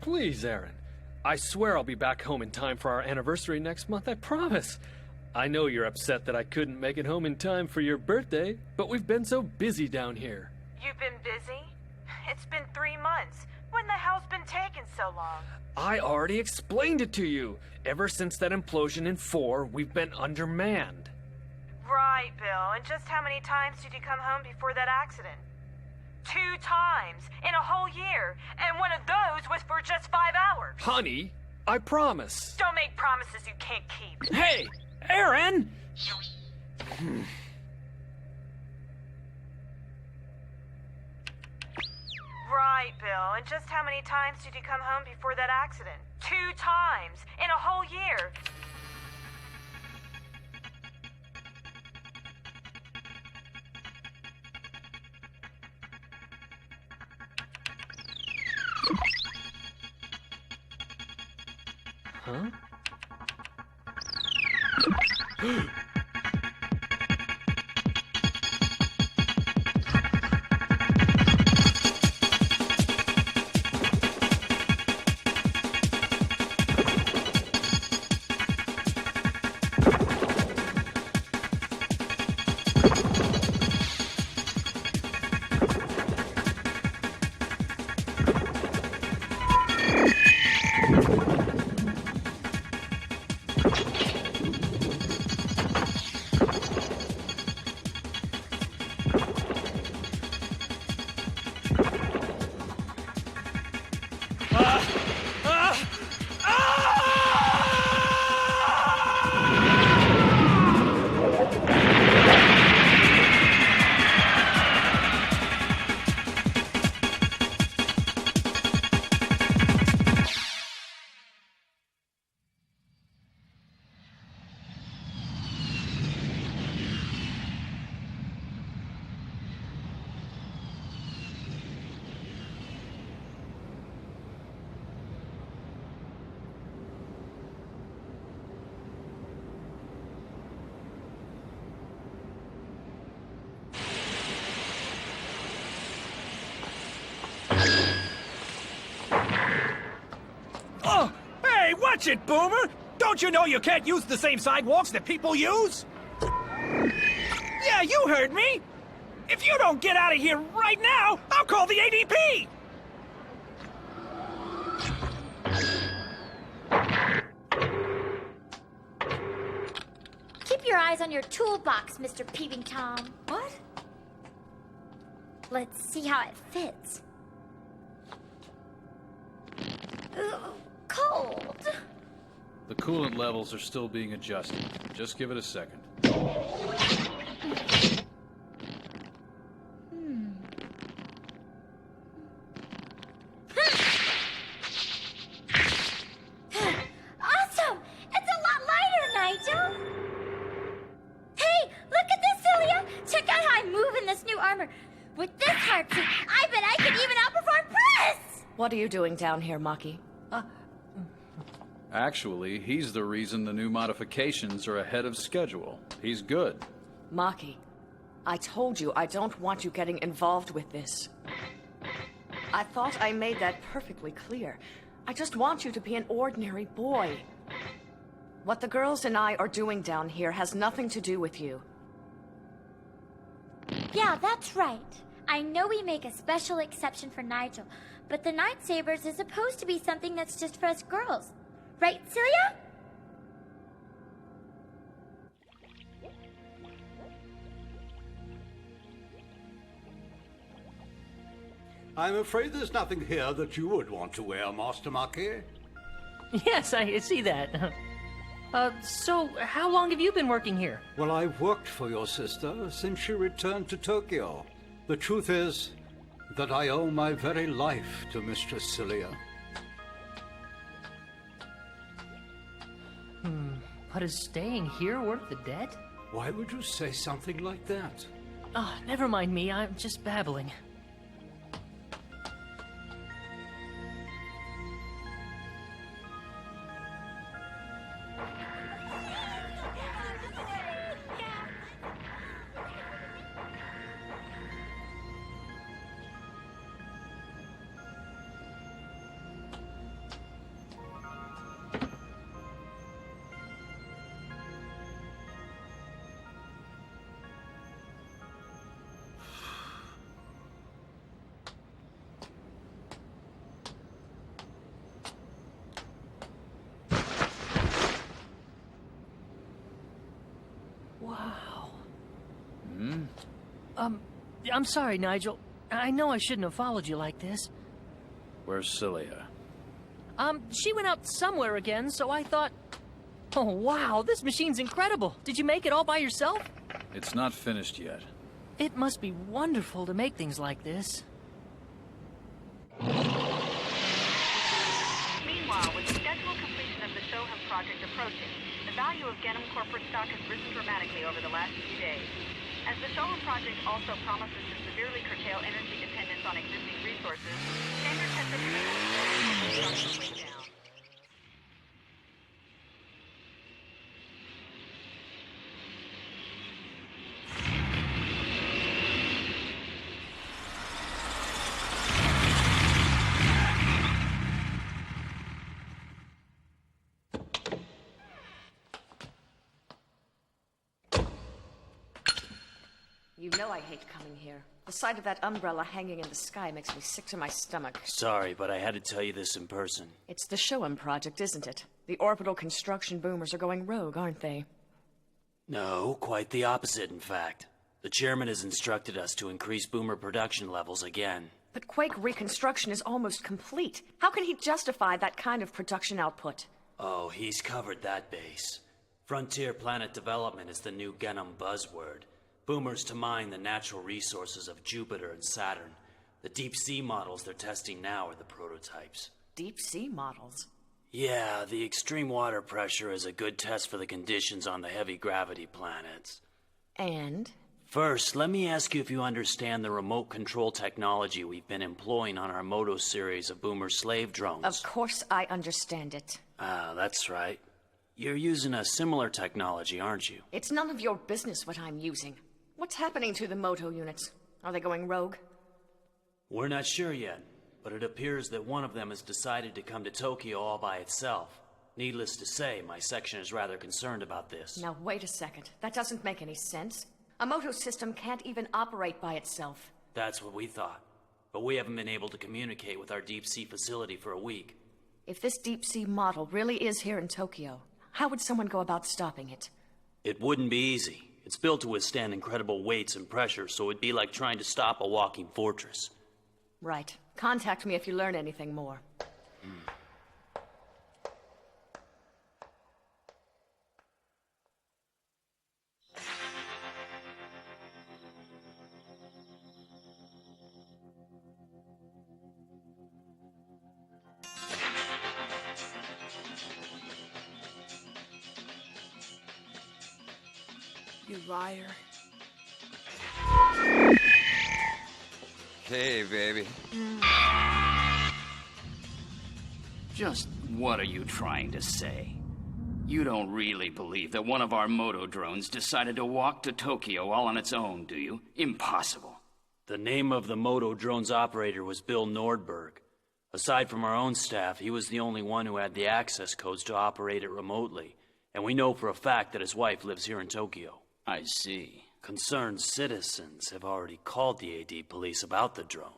Please, Aaron. I swear I'll be back home in time for our anniversary next month, I promise. I know you're upset that I couldn't make it home in time for your birthday, but we've been so busy down here. You've been busy? It's been 3 months. When the hell's been taking so long? I already explained it to you. Ever since that implosion in 4, we've been undermanned. Right, Bill. And just how many times did you come home before that accident? 2 times in a whole year, and one of those was for just 5 hours. Honey, I promise. Don't make promises you can't keep. Hey, Aaron! Right, Bill. And just how many times did you come home before that accident? 2 times in a whole year. Huh? Oh, hey, watch it, Boomer! Don't you know you can't use the same sidewalks that people use? Yeah, you heard me! If you don't get out of here right now, I'll call the ADP! Keep your eyes on your toolbox, Mr. Peeping Tom. What? Let's see how it fits. Ooh, cold. The coolant levels are still being adjusted. Just give it a second. Awesome! It's a lot lighter, Nigel! Hey, look at this, Celia! Check out how I move in this new armor. With this heart suit, I bet I can even outperform Press! What are you doing down here, Maki? Actually, he's the reason the new modifications are ahead of schedule. He's good. Maki, I told you I don't want you getting involved with this. I thought I made that perfectly clear. I just want you to be an ordinary boy. What the girls and I are doing down here has nothing to do with you. Yeah, that's right. I know we make a special exception for Nigel, but the Night Sabers is supposed to be something that's just for us girls. Right, Celia? I'm afraid there's nothing here that you would want to wear, Master Maki. Yes, I see that. So how long have you been working here? Well, I've worked for your sister since she returned to Tokyo. The truth is that I owe my very life to Mistress Celia. But is staying here worth the debt? Why would you say something like that? Oh, never mind me, I'm just babbling. I'm sorry, Nigel. I know I shouldn't have followed you like this. Where's Celia? She went out somewhere again, so I thought... Oh, wow, this machine's incredible. Did you make it all by yourself? It's not finished yet. It must be wonderful to make things like this. Meanwhile, with the scheduled completion of the Soham project approaching, the value of Genom corporate stock has risen dramatically over the last few days. As the Soham project also promises to severely curtail energy dependence on existing resources, standards have been way down. You know I hate coming here. The sight of that umbrella hanging in the sky makes me sick to my stomach. Sorry, but I had to tell you this in person. It's the Shoem project, isn't it? The orbital construction boomers are going rogue, aren't they? No, quite the opposite, in fact. The chairman has instructed us to increase boomer production levels again. But Quake reconstruction is almost complete. How can he justify that kind of production output? Oh, he's covered that base. Frontier planet development is the new Genom buzzword. Boomers to mine the natural resources of Jupiter and Saturn. The deep-sea models they're testing now are the prototypes. Deep-sea models? Yeah, the extreme water pressure is a good test for the conditions on the heavy gravity planets. And? First, let me ask you if you understand the remote control technology we've been employing on our Moto series of Boomer slave drones. Of course I understand it. Ah, that's right. You're using a similar technology, aren't you? It's none of your business what I'm using. What's happening to the Moto units? Are they going rogue? We're not sure yet, but it appears that one of them has decided to come to Tokyo all by itself. Needless to say, my section is rather concerned about this. Now wait a second. That doesn't make any sense. A Moto system can't even operate by itself. That's what we thought. But we haven't been able to communicate with our deep-sea facility for a week. If this deep-sea model really is here in Tokyo, how would someone go about stopping it? It wouldn't be easy. It's built to withstand incredible weights and pressure, so it'd be like trying to stop a walking fortress. Right. Contact me if you learn anything more. You liar. Hey, baby. Just what are you trying to say? You don't really believe that one of our Moto drones decided to walk to Tokyo all on its own, do you? Impossible. The name of the Moto drone's operator was Bill Nordberg. Aside from our own staff, he was the only one who had the access codes to operate it remotely. And we know for a fact that his wife lives here in Tokyo. I see. Concerned citizens have already called the AD police about the drone.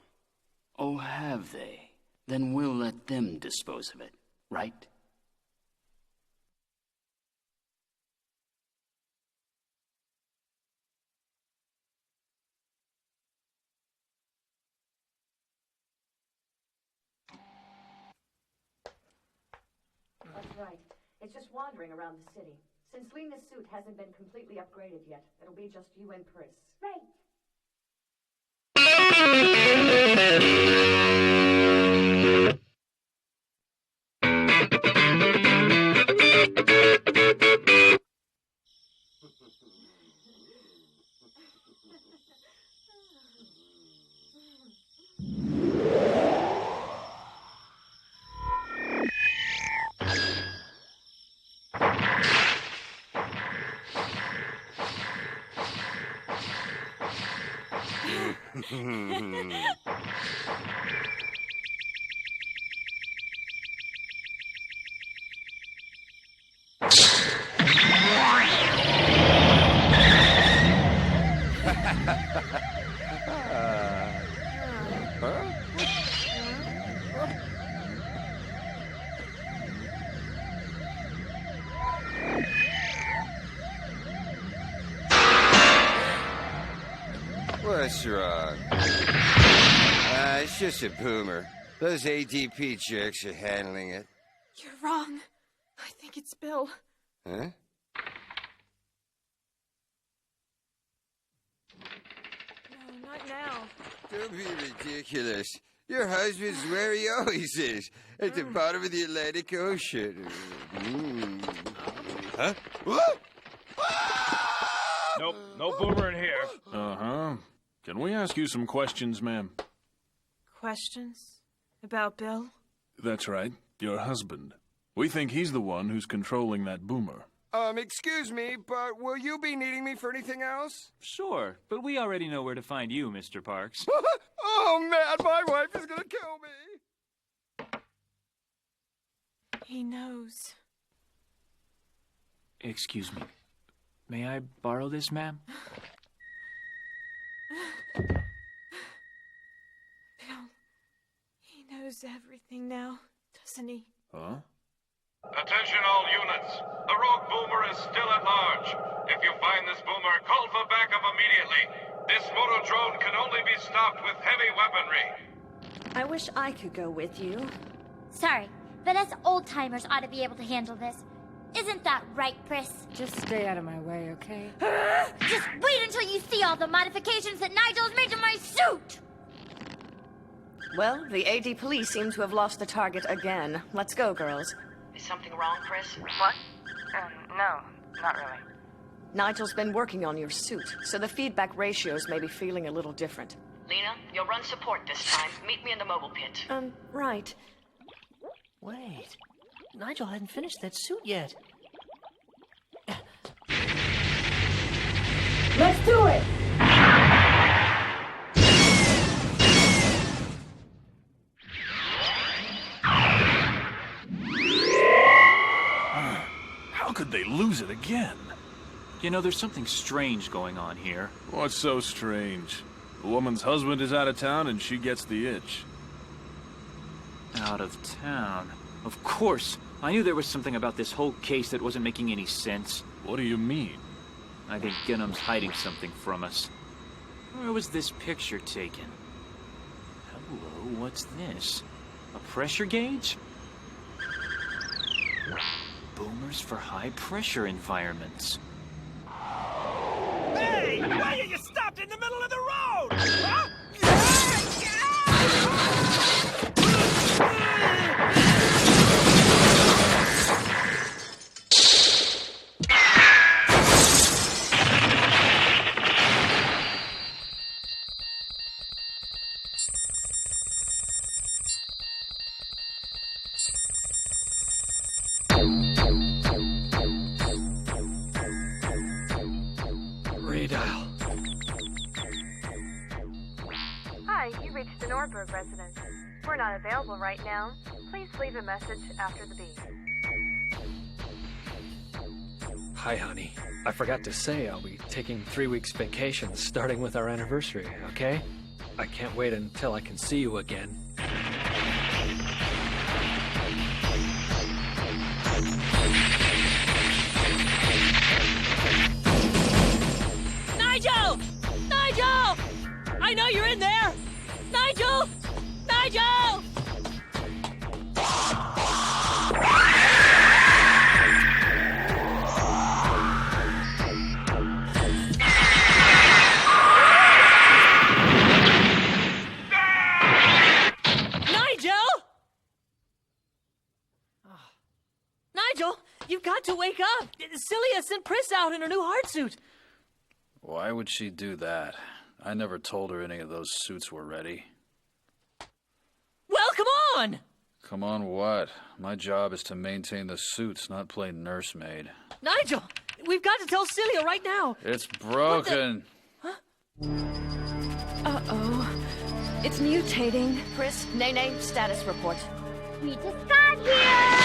Oh, have they? Then we'll let them dispose of it, right? That's right. It's just wandering around the city. Since Lena's suit hasn't been completely upgraded yet, it'll be just you and Pris. Right. What's wrong? It's just a boomer. Those ADP jerks are handling it. You're wrong. I think it's Bill. Huh? No, not now. Don't be ridiculous. Your husband's where he always is, at the bottom of the Atlantic Ocean. Huh? What? Nope, no boomer in here. Uh-huh. Can we ask you some questions, ma'am? Questions? About Bill? That's right, your husband. We think he's the one who's controlling that boomer. Excuse me, but will you be needing me for anything else? Sure, but we already know where to find you, Mr. Parks. Oh, man, my wife is gonna kill me. He knows. Excuse me. May I borrow this, ma'am? Bill. He knows everything now, doesn't he? Huh? Attention all units. The rogue boomer is still at large. If you find this boomer, call for backup immediately. This moto drone can only be stopped with heavy weaponry. I wish I could go with you. Sorry, but us old-timers ought to be able to handle this. Isn't that right, Pris? Just stay out of my way, okay? Just wait until you see all the modifications that Nigel's made to my suit! Well, the AD police seem to have lost the target again. Let's go, girls. Is something wrong, Chris? What? No, not really. Nigel's been working on your suit, so the feedback ratios may be feeling a little different. Lena, you'll run support this time. Meet me in the mobile pit. Right. Wait. Nigel hadn't finished that suit yet. Let's do it! How could they lose it again? You know, there's something strange going on here. What's so strange? The woman's husband is out of town and she gets the itch. Out of town? Of course! I knew there was something about this whole case that wasn't making any sense. What do you mean? I think Gunham's hiding something from us. Where was this picture taken? Hello, what's this? A pressure gauge? Boomers for high-pressure environments. Hey! Why are you stopped in the middle of the road? Huh? Redial. Hi, you reached the Nordberg residence. We're not available right now. Please leave a message after the beep. Hi, honey. I forgot to say I'll be taking 3 weeks vacation starting with our anniversary, okay? I can't wait until I can see you again. Nigel! Nigel! I know you're in there! Nigel! Nigel! Nigel! Nigel, you've got to wake up! Celia sent Pris out in her new heart suit. Why would she do that? I never told her any of those suits were ready. Well, come on! Come on what? My job is to maintain the suits, not play nursemaid. Nigel, we've got to tell Celia right now. It's broken. Uh-oh. It's mutating. Pris, Nene, status report. We just got here!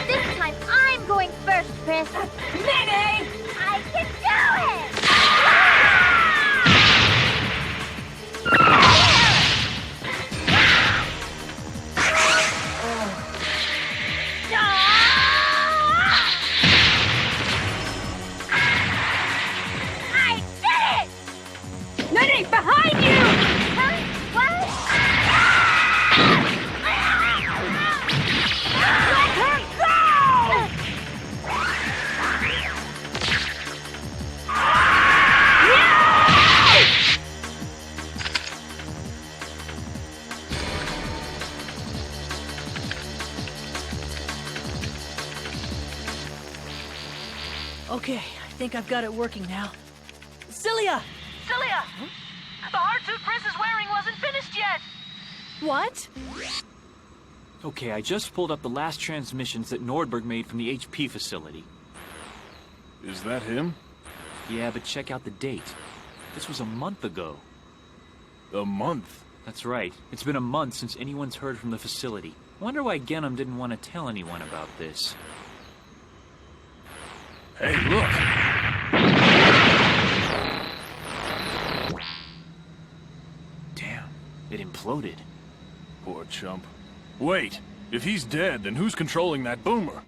This time I'm going first, Pris. Nene! I can do it! I did it! Okay, I think I've got it working now. Cilia! Cilia! The hard suit Chris is wearing wasn't finished yet! What? Okay, I just pulled up the last transmissions that Nordberg made from the HP facility. Is that him? Yeah, but check out the date. This was a month ago. A month? That's right. It's been a month since anyone's heard from the facility. Wonder why Genum didn't want to tell anyone about this. Hey, look! Damn, it imploded. Poor chump. Wait, if he's dead, then who's controlling that boomer?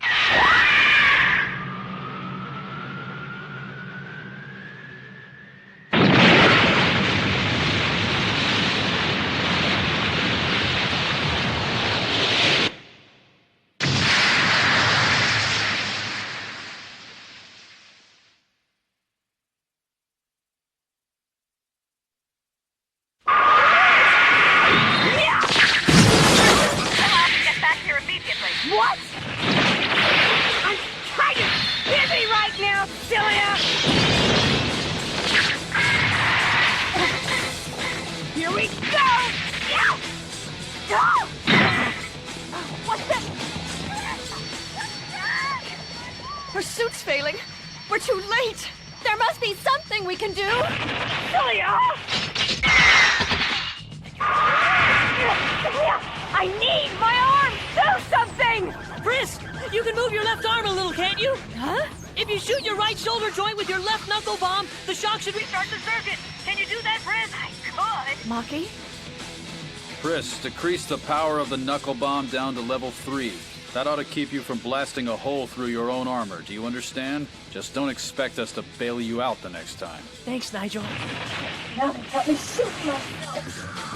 What? I'm kind of busy right now, Cilia! Here we go! Go! What's that? Our suit's failing. We're too late. There must be something we can do. Cilia! I need my arm! Do something! Frisk! You can move your left arm a little, can't you? Huh? If you shoot your right shoulder joint with your left knuckle bomb, the shock should Restart the circuit! Can you do that, Frisk? I could! Maki? Chris, decrease the power of the knuckle bomb down to level 3. That ought to keep you from blasting a hole through your own armor. Do you understand? Just don't expect us to bail you out the next time. Thanks, Nigel. Now help me shoot myself.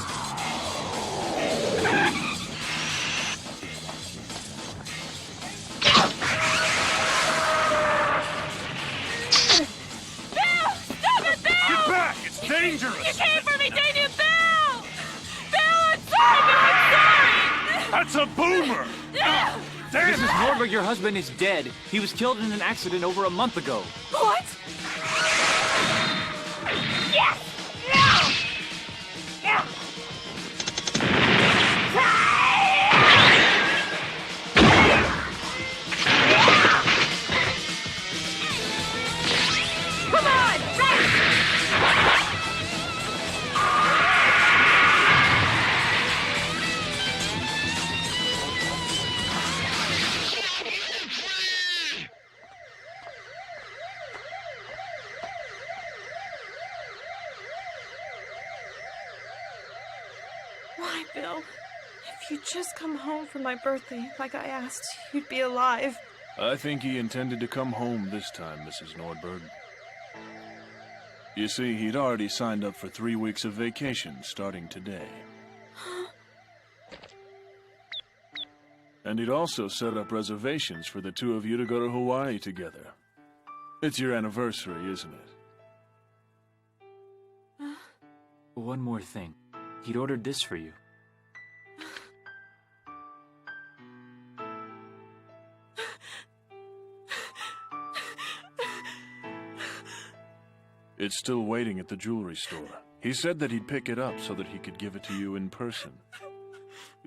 Dangerous! You came for me, didn't you, Bill? Bill, I'm sorry! Bill, I'm sorry! That's a boomer! Damn Mrs. Nordberg, your husband is dead. He was killed in an accident over a month ago. What? Yes! No! Yeah! Come on! Right! Why, Bill? If you'd just come home for my birthday, like I asked, you'd be alive. I think he intended to come home this time, Mrs. Nordberg. You see, he'd already signed up for 3 weeks of vacation starting today. And he'd also set up reservations for the two of you to go to Hawaii together. It's your anniversary, isn't it? One more thing. He'd ordered this for you. It's still waiting at the jewelry store. He said that he'd pick it up so that he could give it to you in person.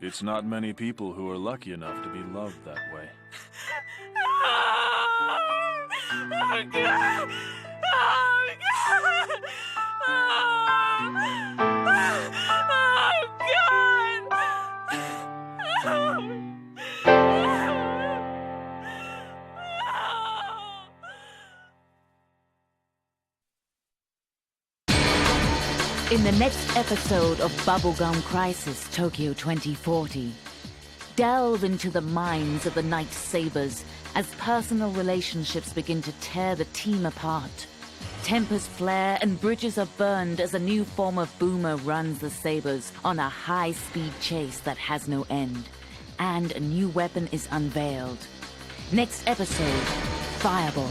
It's not many people who are lucky enough to be loved that way. Oh, God! Oh, God! In the next episode of Bubblegum Crisis Tokyo 2040, delve into the minds of the Night Sabers as personal relationships begin to tear the team apart. Tempers flare and bridges are burned as a new form of boomer runs the Sabers on a high-speed chase that has no end. And a new weapon is unveiled. Next episode, Fireball.